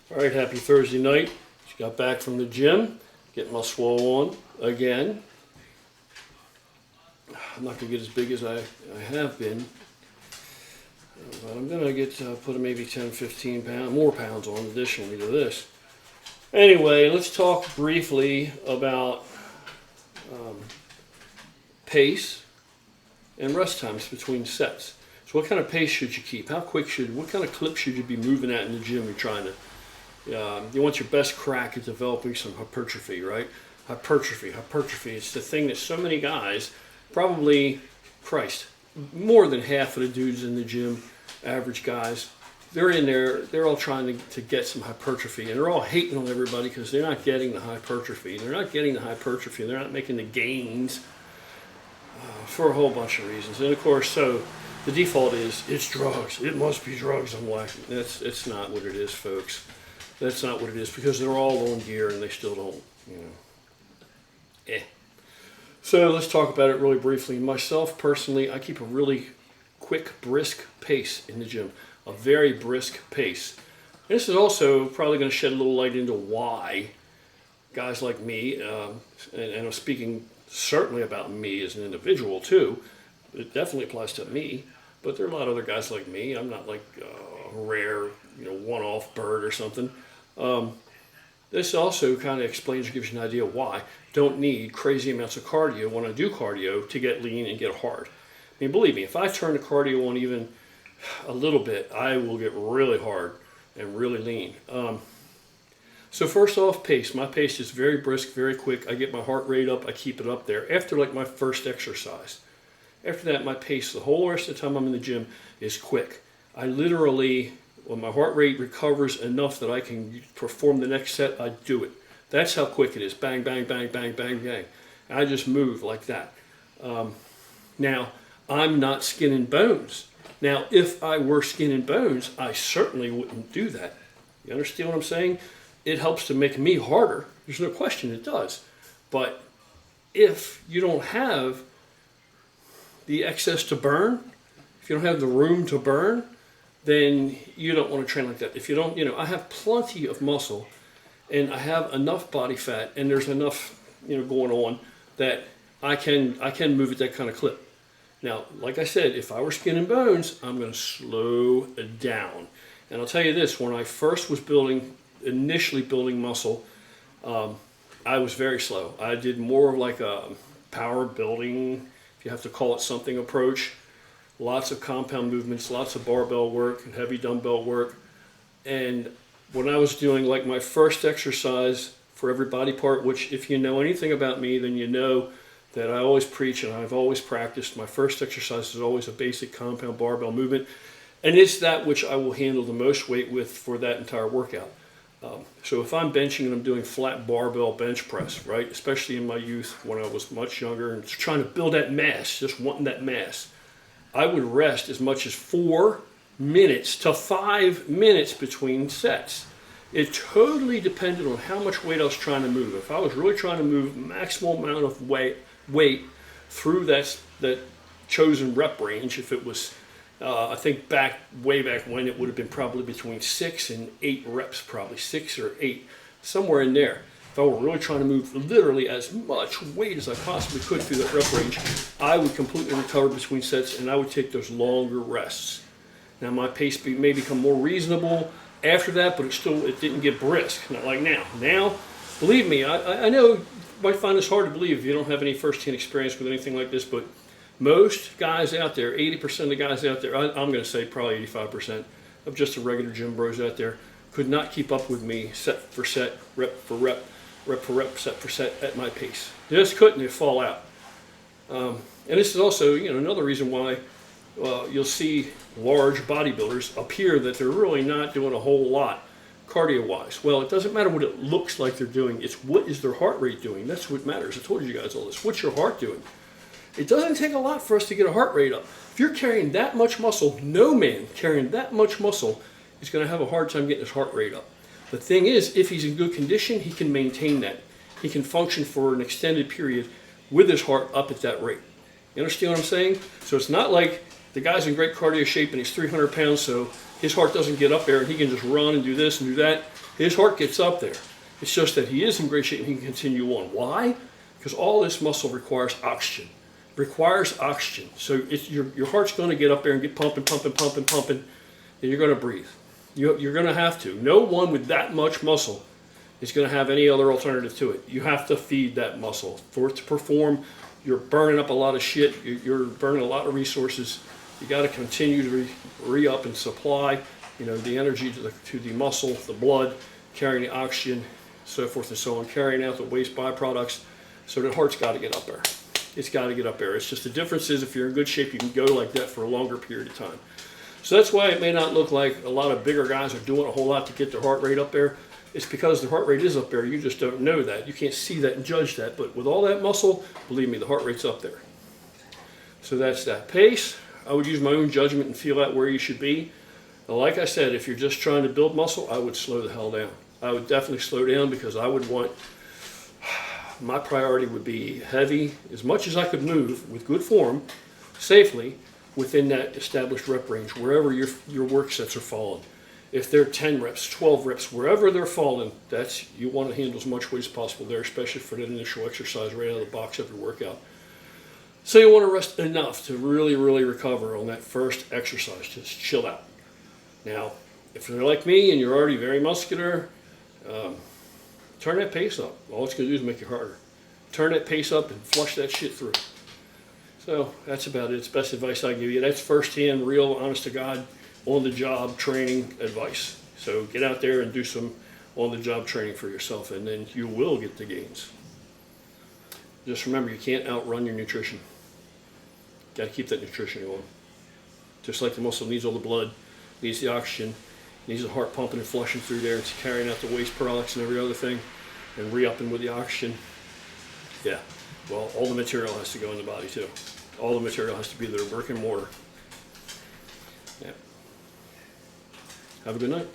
All right, happy Thursday night. Just got back from the gym, getting my swole on again. I'm not gonna get as big as I have been, but I'm gonna get put maybe 10, 15 more pounds on additionally to this. Anyway, let's talk briefly about pace and rest times between sets. So what kind of pace should you keep? What kind of clip should you be moving at in the gym? You're trying to, you want your best crack at developing some hypertrophy, right? Hypertrophy. It's the thing that so many guys, probably, more than half of the dudes in the gym, average guys, they're in there, they're all trying to get some hypertrophy, and they're all hating on everybody because they're not getting the hypertrophy. They're not making the gains for a whole bunch of reasons. And of course, so the default is, it's drugs. It must be drugs. I'm like, it's not what it is, folks. That's not what it is, because they're all on gear and they still don't, So let's talk about it really briefly. Myself, personally, I keep a really quick, brisk pace in the gym. A very brisk pace. And this is also probably going to shed a little light into why guys like me, and I'm speaking certainly about me as an individual too, it definitely applies to me, but there are a lot of other guys like me. I'm not like a rare, one-off bird or something. This also kind of explains or gives you an idea why I don't need crazy amounts of cardio when I do cardio to get lean and get hard. I mean, believe me, if I turn the cardio on even a little bit, I will get really hard and really lean. So first off, pace. My pace is very brisk, very quick. I get my heart rate up. I keep it up there after like my first exercise. After that, my pace, the whole rest of the time I'm in the gym, is quick. I literally, when my heart rate recovers enough that I can perform the next set, I do it. That's how quick it is. Bang, bang, bang, bang, bang, bang. I just move like that. Now, I'm not skin and bones. Now, if I were skin and bones, I certainly wouldn't do that. You understand what I'm saying? It helps to make me harder. There's no question it does. But if you don't have the excess to burn, if you don't have the room to burn, then you don't want to train like that. If you don't, I have plenty of muscle and I have enough body fat and there's enough, going on that I can move at that kind of clip. Now, like I said, if I were skin and bones, I'm going to slow down. And I'll tell you this, when I first was initially building muscle, I was very slow. I did more of like a power building, if you have to call it something, approach. Lots of compound movements, lots of barbell work, heavy dumbbell work. And when I was doing like my first exercise for every body part, which if you know anything about me, then you know that I always preach and I've always practiced. My first exercise is always a basic compound barbell movement, and it's that which I will handle the most weight with for that entire workout. So if I'm benching and I'm doing flat barbell bench press, right, especially in my youth when I was much younger and trying to build that mass, just wanting that mass, I would rest as much as 4 minutes to 5 minutes between sets. It totally depended on how much weight I was trying to move. If I was really trying to move maximal amount of weight through that chosen rep range, if it was, I think way back when, it would have been probably between 6 and 8 reps, probably 6 or 8, somewhere in there. If I were really trying to move literally as much weight as I possibly could through that rep range, I would completely recover between sets and I would take those longer rests. Now my pace may become more reasonable after that, but it didn't get brisk, not like now. Now, believe me, I know you might find this hard to believe if you don't have any first-hand experience with anything like this, but most guys out there, 80% of the guys out there, I'm going to say probably 85% of just the regular gym bros out there, could not keep up with me set for set, rep for rep, set for set at my pace. They just couldn't. They'd fall out. And this is also, another reason why you'll see large bodybuilders appear that they're really not doing a whole lot cardio-wise. Well, it doesn't matter what it looks like they're doing. It's what is their heart rate doing. That's what matters. I told you guys all this. What's your heart doing? It doesn't take a lot for us to get a heart rate up. If you're carrying that much muscle, no man carrying that much muscle is going to have a hard time getting his heart rate up. The thing is, if he's in good condition, he can maintain that. He can function for an extended period with his heart up at that rate. You understand what I'm saying? So it's not like the guy's in great cardio shape and he's 300 pounds, so his heart doesn't get up there and he can just run and do this and do that. His heart gets up there. It's just that he is in great shape and he can continue on. Why? Because all this muscle requires oxygen. Requires oxygen. So your heart's going to get up there and get pumping, pumping, pumping, pumping, and you're going to breathe. You're going to have to. No one with that much muscle is going to have any other alternative to it. You have to feed that muscle. For it to perform, you're burning up a lot of shit. You're burning a lot of resources. You got to continue to re-up and supply, the energy to the muscle, the blood, carrying the oxygen, so forth and so on, carrying out the waste byproducts. So the heart's got to get up there. It's got to get up there. It's just the difference is if you're in good shape, you can go like that for a longer period of time. So that's why it may not look like a lot of bigger guys are doing a whole lot to get their heart rate up there. It's because the heart rate is up there. You just don't know that. You can't see that and judge that. But with all that muscle, believe me, the heart rate's up there. So that's that. Pace, I would use my own judgment and feel out where you should be. Now, like I said, if you're just trying to build muscle, I would slow the hell down. I would definitely slow down because I would want, my priority would be heavy, as much as I could move with good form, safely, within that established rep range, wherever your work sets are falling. If they're 10 reps, 12 reps, wherever they're falling, you want to handle as much weight as possible there, especially for that initial exercise right out of the box of your workout. So you want to rest enough to really, really recover on that first exercise. Just chill out. Now, if you're like me and you're already very muscular, turn that pace up. All it's going to do is make it harder. Turn that pace up and flush that shit through. So that's about it. It's best advice I give you. That's firsthand, real, honest to God, on-the-job training advice. So get out there and do some on-the-job training for yourself, and then you will get the gains. Just remember, you can't outrun your nutrition. Got to keep that nutrition going. Just like the muscle needs all the blood, needs the oxygen, needs the heart pumping and flushing through there. It's carrying out the waste products and every other thing, and re-upping with the oxygen. Yeah, well, all the material has to go in the body too. All the material has to be there, brick and mortar. Yeah. Have a good night.